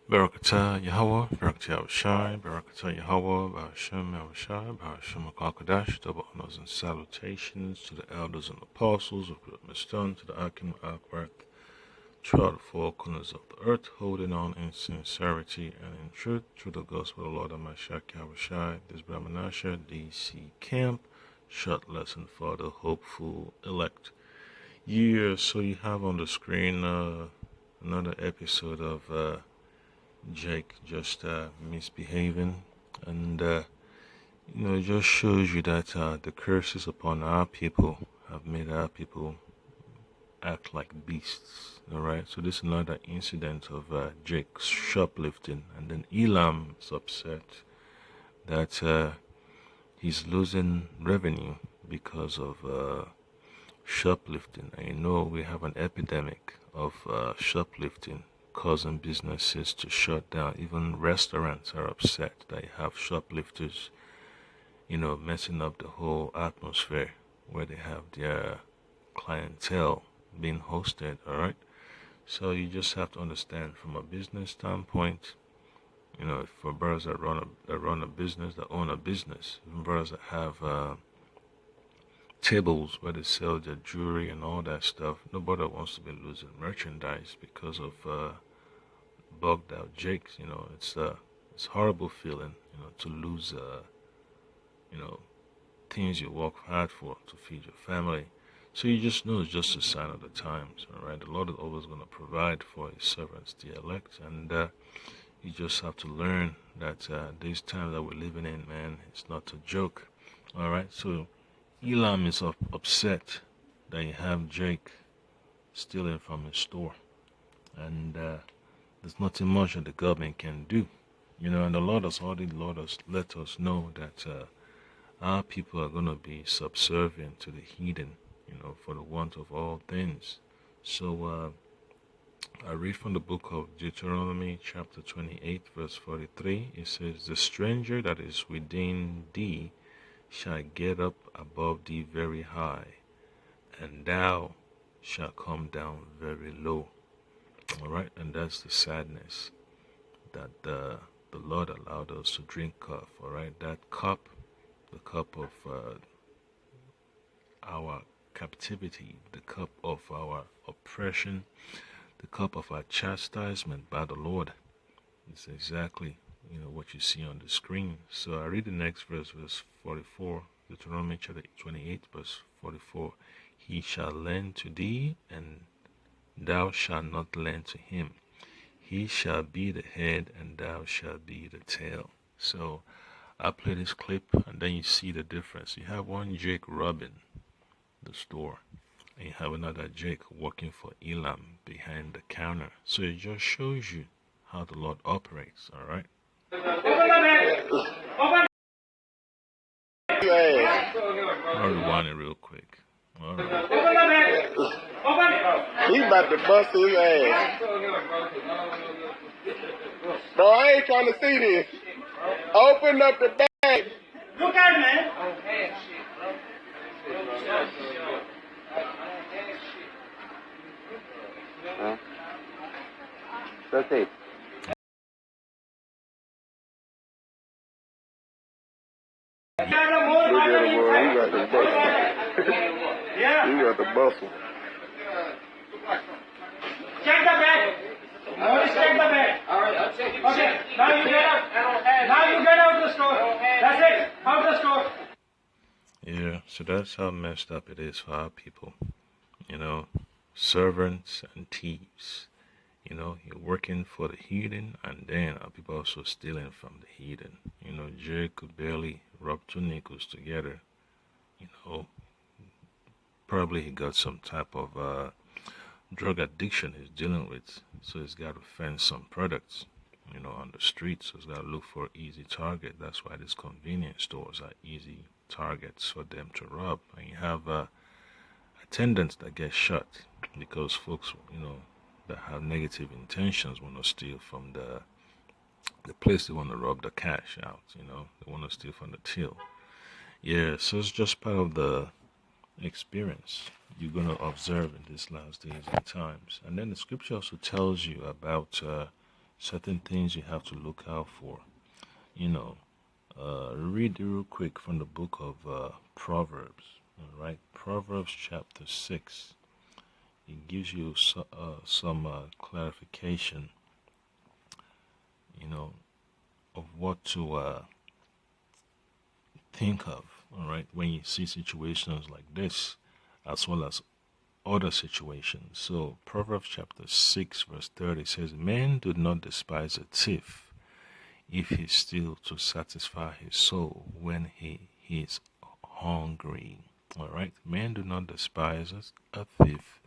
Barakatah Yahweh, Barakatah Yahushai, Barakatah Yahweh, Bahashem Yahushai, Bahashem HaKadosh, double honors and salutations to the elders and apostles of Mr. to the Akim Akbarth, throughout the four corners of the earth, holding on in sincerity and in truth, through the gospel of the Lord Amashak Yahushai, this Brahmanasha DC Camp, short lesson for the hopeful elect. Yeah, so you have on the screen another episode of Jake just misbehaving, and it just shows you that the curses upon our people have made our people act like beasts. All right, so this is another incident of Jake shoplifting, and then Elam is upset that he's losing revenue because of shoplifting. And we have an epidemic of shoplifting causing businesses to shut down. Even restaurants are upset that you have shoplifters, messing up the whole atmosphere where they have their clientele being hosted. All right. So you just have to understand from a business standpoint, for brothers that run a business, that own a business, even brothers that have tables where they sell their jewelry and all that stuff. Nobody wants to be losing merchandise because of bugged out jakes. It's horrible feeling, to lose things you work hard for to feed your family. So you just know it's just a sign of the times. All right, the Lord is always going to provide for His servants, the elect, and you just have to learn that these times that we're living in, man, it's not a joke. All right, so Elam is upset that you have Jake stealing from his store, and there's nothing much that the government can do, and the Lord has already let us know that our people are going to be subservient to the heathen, for the want of all things. So I read from the book of Deuteronomy chapter 28 verse 43. It says, "The stranger that is within thee shall get up above thee very high, and thou shalt come down very low." All right, and that's the sadness that the Lord allowed us to drink of. All right, that cup, the cup of our captivity, the cup of our oppression, the cup of our chastisement by the Lord. It's exactly what you see on the screen. So I read the next verse, verse 44, Deuteronomy chapter 28, verse 44. "He shall lend to thee, and thou shalt not lend to him. He shall be the head, and thou shalt be the tail." So I play this clip, and then you see the difference. You have one Jake robbing the store, and you have another Jake working for Elam behind the counter. So it just shows you how the Lord operates. All right. I'll rewind it real quick. All right. He about to bust his ass. Bro, I ain't trying to see this. Open up the bag. Look at it, man. That's it. Look at him, boy. He got the bustle. He got the bustle. Check the bag. Always check the bag. All right, I'll check it. Okay, now you get out. Now you get out of the store. That's it. Out of the store. Yeah, so that's how messed up it is for our people. Servants and thieves. You're working for the heathen, and then our people also stealing from the heathen. Jay could barely rub two nickels together. Probably he got some type of drug addiction he's dealing with, so he's got to fence some products, on the street. So he's got to look for an easy target. That's why these convenience stores are easy targets for them to rob. And you have attendants that get shot because folks, that have negative intentions want to steal from the place they want to rob the cash out. They want to steal from the till. Yeah, so it's just part of the experience you're going to observe in these last days and times. And then the scripture also tells you about certain things you have to look out for. You know, read real quick from the book of Proverbs. All right, Proverbs chapter 6. It gives you some clarification, you know, of what to think of. All right, when you see situations like this, as well as other situations. So Proverbs chapter 6 verse 30 says, "Men do not despise a thief if he steals to satisfy his soul when he is hungry." All right, men do not despise a thief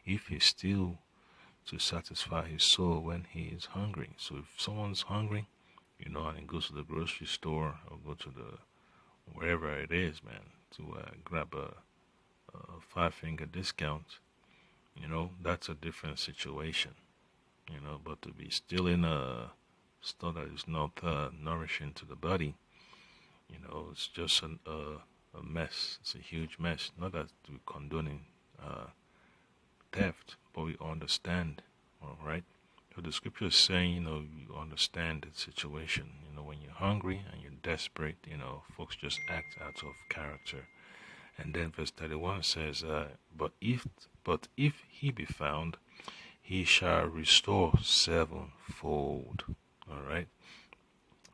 if he steals to satisfy his soul when he is hungry. So if someone's hungry, and he goes to the grocery store or go to the wherever it is, man, to grab a five-finger discount, that's a different situation. But to be still in a store that is not nourishing to the body, it's just a mess. It's a huge mess. Not that we're condoning theft, but we understand, all right? So the scripture is saying, you understand the situation. When you're hungry and you're desperate, folks just act out of character. And then verse 31 says, but if he be found, he shall restore sevenfold. All right.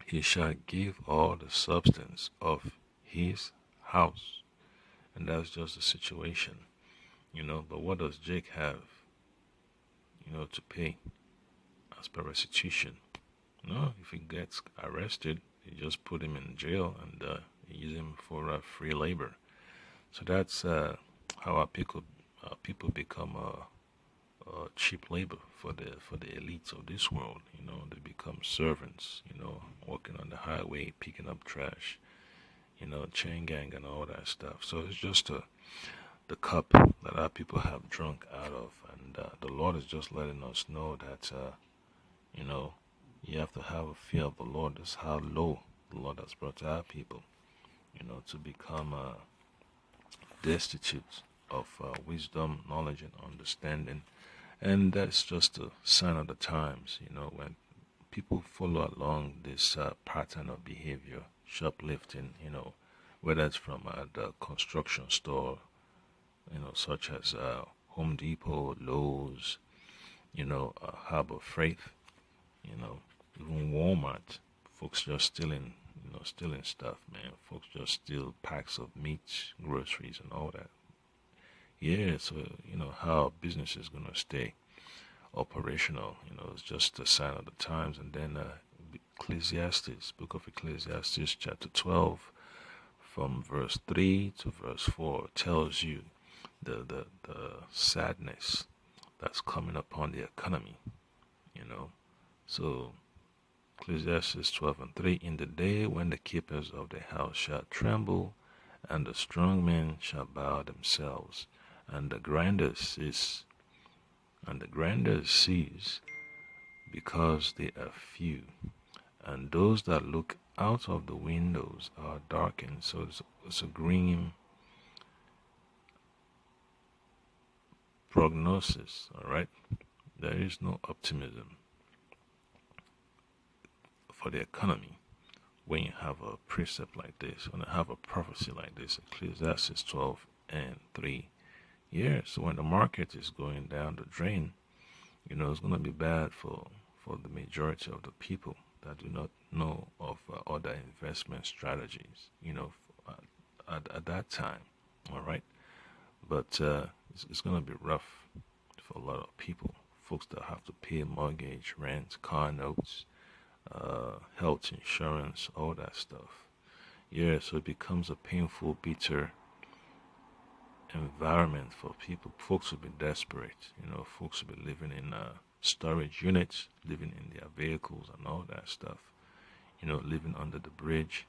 He shall give all the substance of his house. And that's just the situation. But what does Jake have, to pay as per restitution? No, if he gets arrested, they just put him in jail and use him for free labor. So that's how our people become cheap labor for the elites of this world. They become servants. Working on the highway, picking up trash. Chain gang and all that stuff. So it's just the cup that our people have drunk out of, and the Lord is just letting us know that you have to have a fear of the Lord. That's how low the Lord has brought our people. To become destitute of wisdom, knowledge, and understanding. And that's just a sign of the times, when people follow along this pattern of behavior, shoplifting, whether it's from the construction store, such as Home Depot, Lowe's, Harbor Freight, even Walmart. Folks just stealing stuff, man. Folks just steal packs of meat, groceries, and all that. Yeah, so how business is gonna stay operational. It's just a sign of the times. And then Ecclesiastes, book of Ecclesiastes, chapter 12, from verse 3 to verse 4, tells you the sadness that's coming upon the economy. So Ecclesiastes 12:3, in the day when the keepers of the house shall tremble, and the strong men shall bow themselves, and the grandeur cease, because they are few, and those that look out of the windows are darkened. So it's a grim prognosis, all right? There is no optimism for the economy when you have a precept like this, when you have a prophecy like this, Ecclesiastes 12:3. Yeah, so when the market is going down the drain, it's going to be bad for the majority of the people that do not know of other investment strategies, at that time, all right? But it's going to be rough for a lot of people, folks that have to pay mortgage, rent, car notes, health insurance, all that stuff. Yeah, so it becomes a painful, bitter environment for people. Folks will be desperate. Folks will be living in storage units, living in their vehicles and all that stuff. Living under the bridge.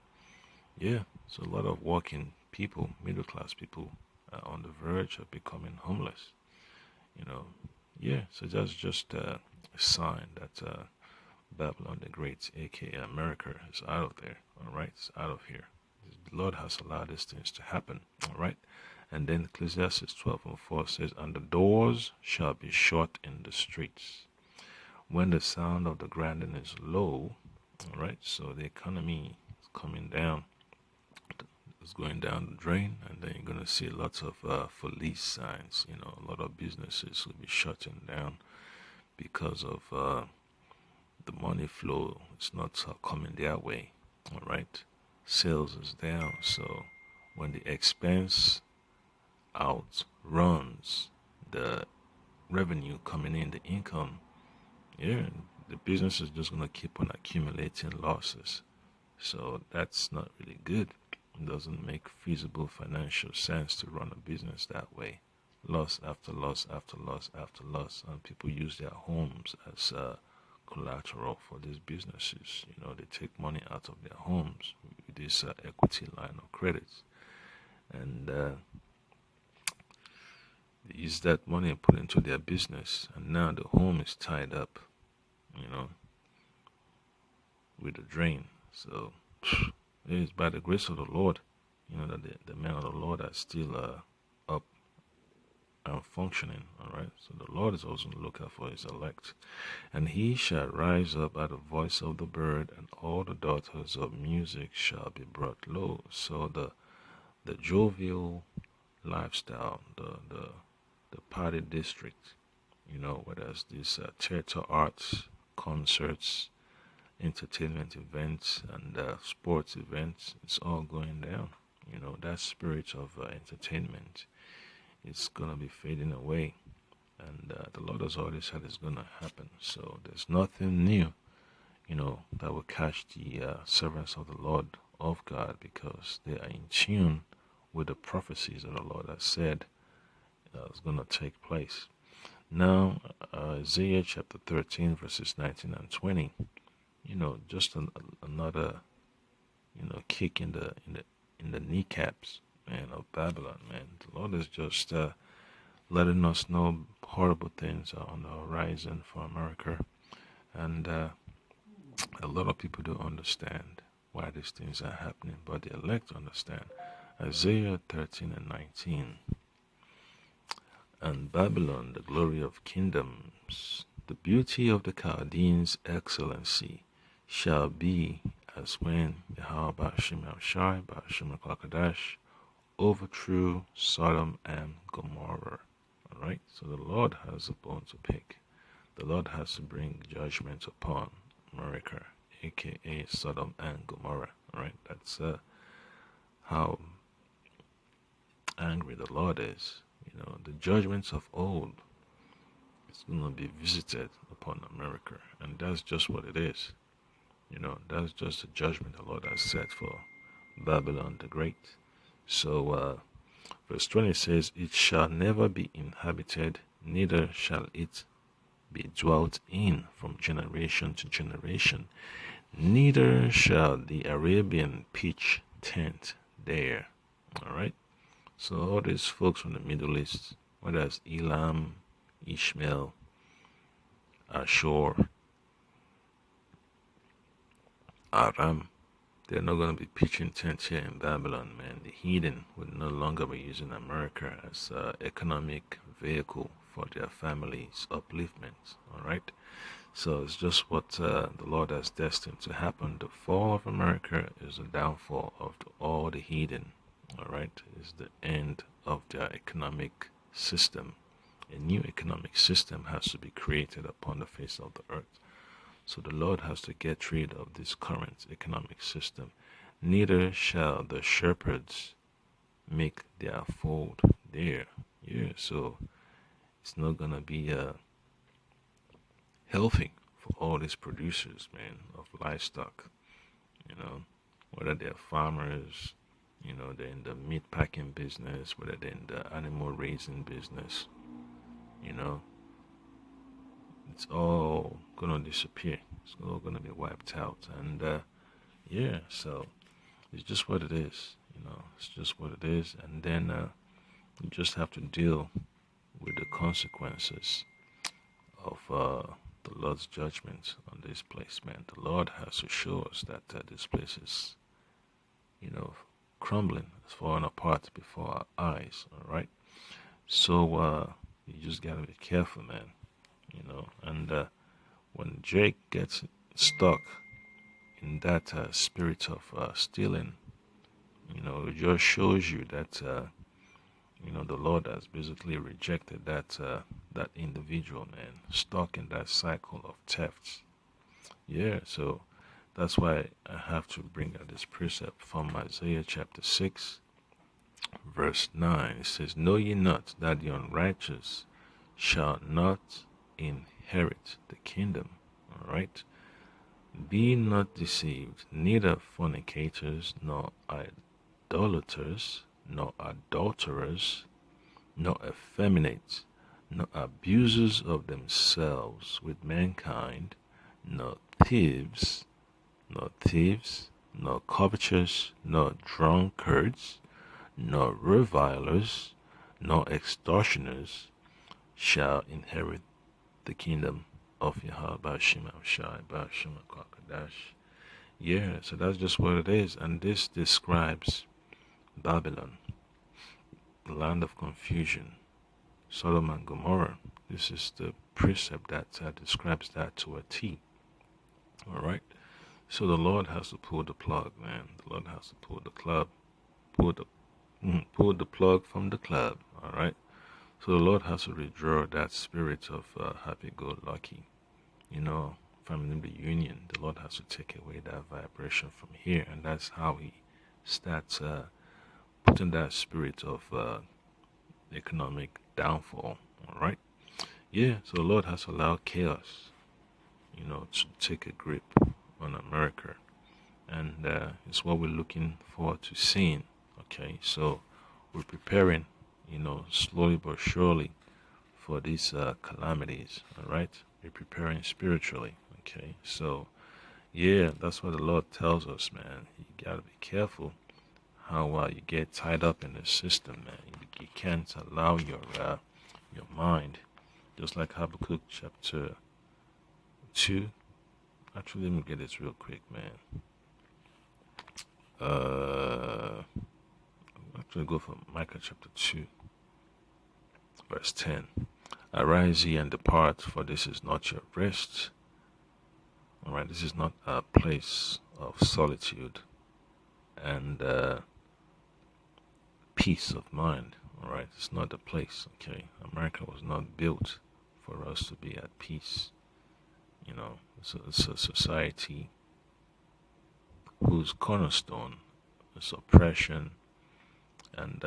Yeah, so a lot of working people, middle class people, on the verge of becoming homeless. Yeah, so that's just a sign that Babylon the Great, aka America, is out of there. All right, it's out of here. The Lord has allowed these things to happen. All right, and then Ecclesiastes 12:4 says, "And the doors shall be shut in the streets, when the sound of the grinding is low, all right, so the economy is coming down, it's going down the drain, and then you're going to see lots of police signs. A lot of businesses will be shutting down because of the money flow is not coming their way, all right. Sales is down, so when the expense outruns the revenue coming in, the income, yeah, the business is just going to keep on accumulating losses. So that's not really good. It doesn't make feasible financial sense to run a business that way. Loss after loss after loss after loss, and people use their homes as collateral for these businesses. They take money out of their homes with this equity line of credit, and they use that money and put into their business, and now the home is tied up, with a drain. So it is by the grace of the Lord, that the men of the Lord are still up and functioning, all right. So the Lord is also on the lookout for his elect. And he shall rise up at the voice of the bird, and all the daughters of music shall be brought low. So the jovial lifestyle, the party district, whether it's these theater arts, concerts, entertainment events, and sports events, it's all going down. That spirit of entertainment is going to be fading away. And the Lord has already said it's going to happen. So there's nothing new, that will catch the servants of the Lord of God, because they are in tune with the prophecies that the Lord has said is going to take place. Now, Isaiah chapter 13, verses 19 and 20, just another, kick in the kneecaps, man, of Babylon, man. The Lord is just letting us know horrible things are on the horizon for America, and a lot of people don't understand why these things are happening, but the elect understand. Isaiah 13 and 19. And Babylon, the glory of kingdoms, the beauty of the Chaldeans' excellency, shall be as when Yahweh Bashim Shai Bashim Klakadash overthrew Sodom and Gomorrah. Alright, so the Lord has a bone to pick. The Lord has to bring judgment upon America, aka Sodom and Gomorrah. Alright, that's how angry the Lord is. The judgments of old is going to be visited upon America, and that's just what it is. That's just the judgment the Lord has set for Babylon the Great. So verse 20 says, it shall never be inhabited, neither shall it be dwelt in from generation to generation, neither shall the Arabian pitch tent there. Alright, so all these folks from the Middle East, whether it's Elam, Ishmael, Ashur, Aram, they're not going to be pitching tents here in Babylon, man. The heathen will no longer be using America as an economic vehicle for their families' upliftment, alright? So it's just what the Lord has destined to happen. The fall of America is the downfall of all the heathen, alright? It's the end of their economic system. A new economic system has to be created upon the face of the earth. So the Lord has to get rid of this current economic system. Neither shall the shepherds make their fold there. Yeah, so it's not going to be healthy for all these producers, man, of livestock. Whether they're farmers, they're in the meat packing business, whether they're in the animal raising business, it's all gonna disappear. It's all gonna be wiped out, and so it's just what it is. It's just what it is, and then you just have to deal with the consequences of the Lord's judgment on this place, man. The Lord has to show us that this place is, crumbling, it's falling apart before our eyes. All right, so you just gotta be careful, man. And when Jake gets stuck in that spirit of stealing, it just shows you that the Lord has basically rejected that individual, man, stuck in that cycle of thefts. Yeah, so that's why I have to bring out this precept from Isaiah chapter 6, verse 9. It says, "Know ye not that the unrighteous shall not inherit the kingdom?" All right. "Be not deceived, neither fornicators, nor idolaters, nor adulterers, nor effeminate, nor abusers of themselves with mankind, nor thieves, nor covetous, nor drunkards, nor revilers, nor extortioners shall inherit the kingdom of Yahweh Shema Shai Shema Kwakadash." Yeah, so that's just what it is. And this describes Babylon, the land of confusion, Sodom and Gomorrah. This is the precept that describes that to a T. All right. So the Lord has to pull the plug, man. The Lord has to pull the plug from the club. All right. So the Lord has to withdraw that spirit of happy-go-lucky, family union. The Lord has to take away that vibration from here, and that's how He starts putting that spirit of economic downfall. All right. Yeah. So the Lord has allowed chaos, to take a grip on America, and it's what we're looking forward to seeing. Okay. So we're preparing, slowly but surely for these calamities. All right. We're preparing spiritually. Okay. So yeah, that's what the Lord tells us, man. You gotta be careful how you get tied up in the system, man. You can't allow your mind, just like Habakkuk chapter 2. Actually, let me get this real quick, man. Actually, go for Micah chapter 2, verse 10. "Arise ye and depart, for this is not your rest." All right, this is not a place of solitude and peace of mind. All right, it's not the place. Okay, America was not built for us to be at peace. It's a society whose cornerstone is oppression and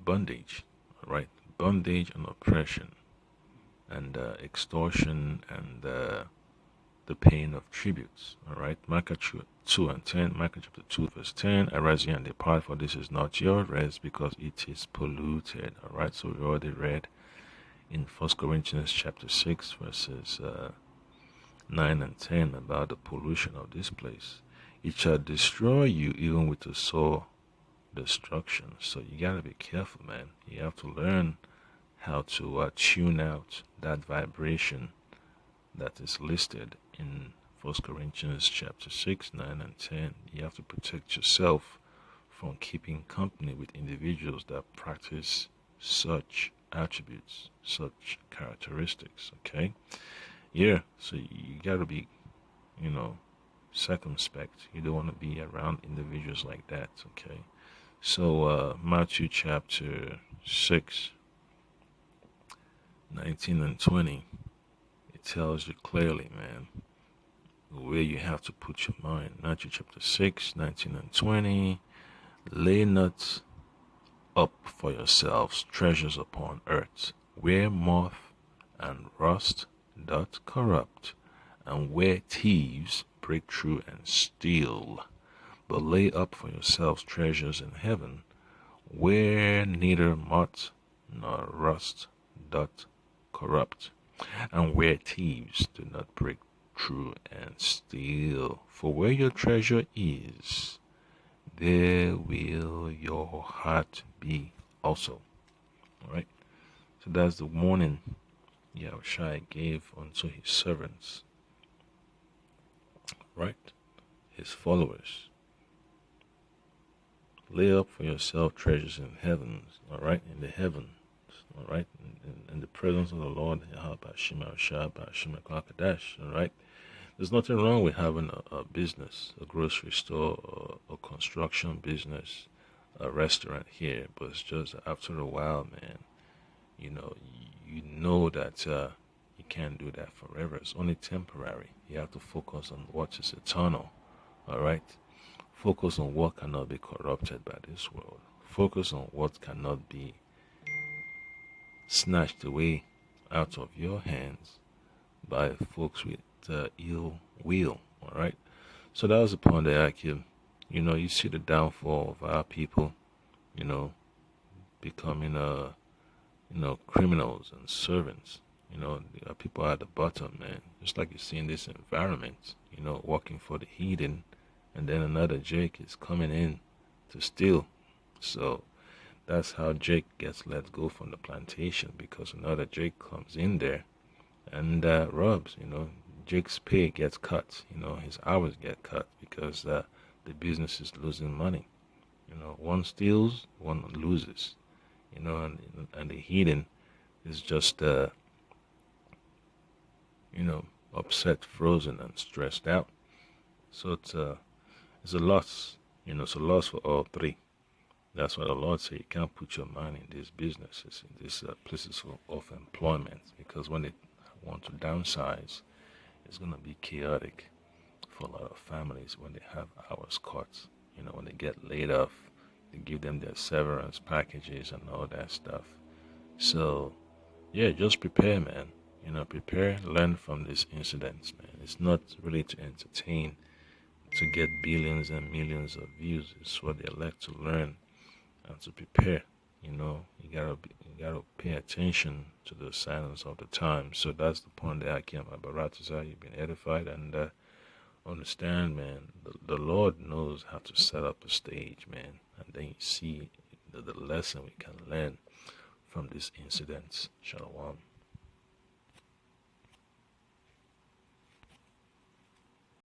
bondage. All right, bondage and oppression and extortion and the paying of tributes. All right, Micah 2 and 10. Micah chapter 2 verse 10. "Arise ye and depart, for this is not your rest, because it is polluted." All right, so we already read in 1 Corinthians chapter 6 verses 9 and 10 about the pollution of this place. "It shall destroy you even with a sore destruction." So you gotta be careful, man. You have to learn how to tune out that vibration that is listed in 1 Corinthians chapter 6, 9, and 10. You have to protect yourself from keeping company with individuals that practice such attributes, such characteristics. Okay. Yeah. So you gotta be, circumspect. You don't want to be around individuals like that. Okay. So Matthew chapter 6, 19 and 20, it tells you clearly, man, where you have to put your mind. Matthew chapter 6, 19 and 20. "Lay not up for yourselves treasures upon earth, where moth and rust doth corrupt, and where thieves break through and steal. But lay up for yourselves treasures in heaven, where neither moth nor rust doth corrupt, and where thieves do not break through and steal. For where your treasure is, there will your heart be also." All right. So that's the warning Yahushua gave unto his servants, right? His followers. Lay up for yourself treasures in heavens, all right, in the heavens, all right, in the presence of the Lord, all right. There's nothing wrong with having a business, a grocery store, or a construction business, a restaurant here, but it's just after a while, man, you know that you can't do that forever. It's only temporary. You have to focus on what is eternal, all right? Focus on what cannot be corrupted by this world. Focus on what cannot be snatched away out of your hands by folks with ill will, all right? So that was the point that I came. You see the downfall of our people, becoming criminals and servants. There are people at the bottom, man. Just like you see in this environment, working for the heathen, and then another Jake is coming in to steal. So that's how Jake gets let go from the plantation, because another Jake comes in there and robs. Jake's pay gets cut. His hours get cut because the business is losing money. One steals, one loses. And the heathen is just upset, frozen, and stressed out. So it's a loss. It's a loss for all three. That's why the Lord said you can't put your mind in these businesses, in these places of employment, because when they want to downsize, it's going to be chaotic for a lot of families when they have hours cut. When they get laid off, they give them their severance packages and all that stuff. So, yeah, just prepare, man. Prepare, learn from these incidents, man. It's not really to entertain, to get billions and millions of views. It's what they like to learn and to prepare. You gotta pay attention to the signs of the times. So that's the point that I came about. Baratazar, you've been edified, and understand, man. The Lord knows how to set up a stage, man, and then you see the lesson we can learn from these incidents. Shalom.